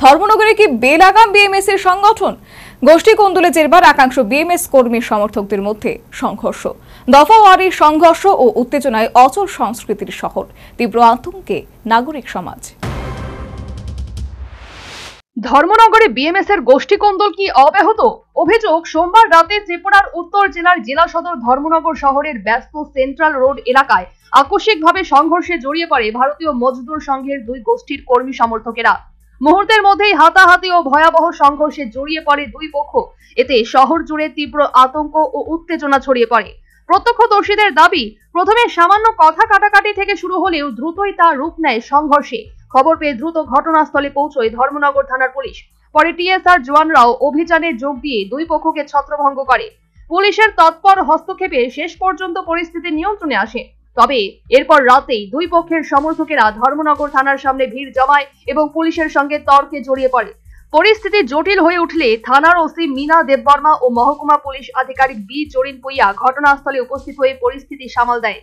ধর্মনগরে কি বেলাগাম বিএমএস এর সংগঠন? গোষ্ঠী কোন্দলে জেরবার একাংশ বিএমএস কর্মী সমর্থকদের মধ্যে সংঘর্ষ, দফাওয়ারি সংঘর্ষ ও উত্তেজনায় অচল সংস্কৃতির শহর, তীব্র আতঙ্কে নাগরিক সমাজ। ধর্মনগরে বিএমএস এর গোষ্ঠী কোন্দল কি অব্যাহত? অভিযোগ, সোমবার রাতে ত্রিপুরার উত্তর জেলার জেলা সদর ধর্মনগর শহরের ব্যস্ত সেন্ট্রাল রোড এলাকায় আকস্মিকভাবে সংঘর্ষে জড়িয়ে পড়ে ভারতীয় মজদুর সংঘের দুই গোষ্ঠীর কর্মী সমর্থকেরা। মুহূর্তের মধ্যেই হাতাহাতি ও ভয়াবহ সংঘর্ষে জড়িয়ে পড়ে দুই পক্ষ। এতে শহর জুড়ে তীব্র আতঙ্ক ও উত্তেজনা ছড়িয়ে পড়ে। প্রত্যক্ষদর্শীদের দাবি, প্রথমে সামান্য কথা কাটাকাটি থেকে শুরু হলেও দ্রুতই তা রূপ নেয় সংঘর্ষে। খবর পেয়ে দ্রুত ঘটনাস্থলে পৌঁছয় ধর্মনগর থানার পুলিশ। পরে টিএসআর জওয়ানরাও অভিযানে যোগ দিয়ে দুই পক্ষকে ছত্রভঙ্গ করে। পুলিশের তৎপর হস্তক্ষেপে শেষ পর্যন্ত পরিস্থিতি নিয়ন্ত্রণে আসে। তবে এরপর রাতেই দুই পক্ষের সমর্থকেরা ধর্মনগর থানার সামনে ভিড় জমায় এবং পুলিশের সঙ্গে তর্কে জড়িয়ে পড়ে। পরিস্থিতি জটিল হয়ে উঠলে থানার ওসি মীনা দেববর্মা ও মহকুমা পুলিশ আধিকারিক বি চরিন পুইয়া ঘটনাস্থলে উপস্থিত হয়ে পরিস্থিতি সামাল দেয়।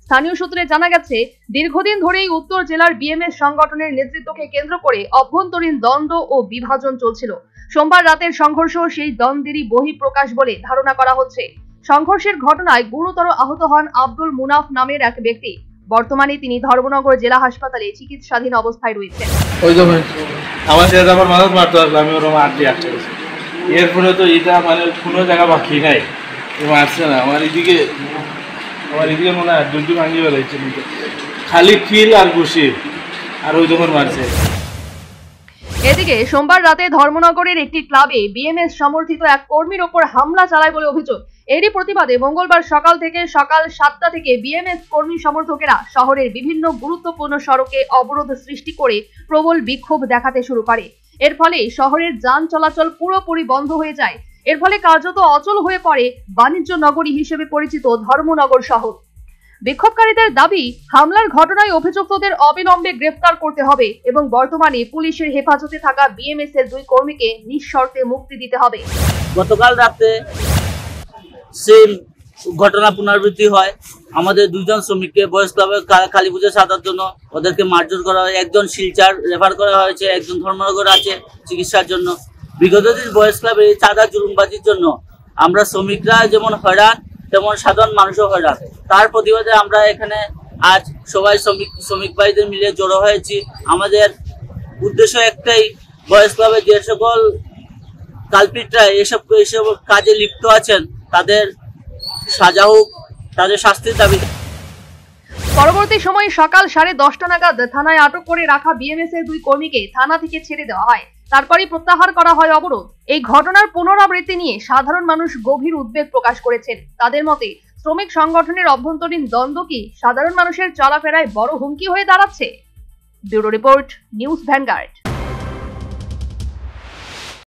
স্থানীয় সূত্রে জানা গেছে, দীর্ঘদিন ধরেই উত্তর জেলার বিএমএস সংগঠনের নেতৃত্বকে কেন্দ্র করে অভ্যন্তরীণ দ্বন্দ্ব ও বিভাজন চলছিল। সোমবার রাতের সংঘর্ষ সেই দ্বন্দ্বেরই বহিঃপ্রকাশ বলে ধারণা করা হচ্ছে। সংঘর্ষের ঘটনায় গুরুতর আহত হন আব্দুল মুনাফ নামের এক ব্যক্তি। বর্তমানে তিনি ধর্মনগর জেলা হাসপাতালে চিকিৎসাধীন অবস্থায় রয়েছেন। এরপরে তো এটা মানে কোনো জায়গা বাকি নাই, মারছে না আমার এদিকে মনে হয় দুটি ভাঙি বেড়াইছে, খালি ফিল আর ঘুষি আর ওই যখন মারছে। এদিকে সোমবার রাতে ধর্মনগরের একটি ক্লাবে বিএমএস সমর্থিত এক কর্মীর ওপর হামলা চালায় বলে অভিযোগ। এরই প্রতিবাদে মঙ্গলবার সকাল 7টা থেকে বিএমএস কর্মী সমর্থকেরা শহরের বিভিন্ন গুরুত্বপূর্ণ সড়কে অবরোধ সৃষ্টি করে প্রবল বিক্ষোভ দেখাতে শুরু করে। এর ফলে শহরের যান চলাচল পুরোপুরি বন্ধ হয়ে যায়। এর ফলে কার্যত অচল হয়ে পড়ে বাণিজ্য নগরী হিসেবে পরিচিত ধর্মনগর শহর। বিক্ষোভকারীদের দাবি, হামলার ঘটনায় অভিযুক্তদের অবিলম্বে গ্রেফতার করতে হবে এবং বর্তমানে পুলিশের হেফাজতে থাকা বিএমএস এর দুই কর্মীকে নিঃশর্তে মুক্তি দিতে হবে। গতকাল রাতে সেম ঘটনা পুনরাবৃত্তি হয়। আমাদের দুইজন শ্রমিককে বয়স ক্লাবে কালী পুজো সাজার জন্য ওদেরকে মারধর করা হয়। একজন শিলচর রেফার করা হয়েছে, একজন ধর্মনগর আছে চিকিৎসার জন্য। বিগত দিন বয়স ক্লাবে চাঁদা জুলুমবাজির জন্য আমরা শ্রমিকরা যেমন হয়রান, তেমন সাধারণ মানুষও হয়রান। তার প্রতিবাদে আমরা এখানে আজ সবাই শ্রমিক ভাইদের মিলে জড়ো হয়েছি। আমাদের উদ্দেশ্য একটাই, বয়স ক্লাবে যে সকল কালপিটরা এসব কাজে লিপ্ত আছেন তাদের সাজা হোক, তাদের শাস্তির দাবি। পরবর্তী সময়ে সকাল 10:30 নাগাদ থানায় আটক করে রাখা বিএমএস এর দুই কর্মীকে থানা থেকে ছেড়ে দেওয়া হয়। তারপরই প্রত্যাহার করা হয় অবরোধ। এই ঘটনার পুনরাবৃত্তি নিয়ে সাধারণ মানুষ গভীর উদ্বেগ প্রকাশ করেছেন। তাদের মতে, শ্রমিক সংগঠনের অভ্যন্তরীণ দ্বন্দ্ব কি সাধারণ মানুষের চলাফেরায় বড় হুমকি হয়ে দাঁড়াচ্ছে? Bureau report, news vanguard.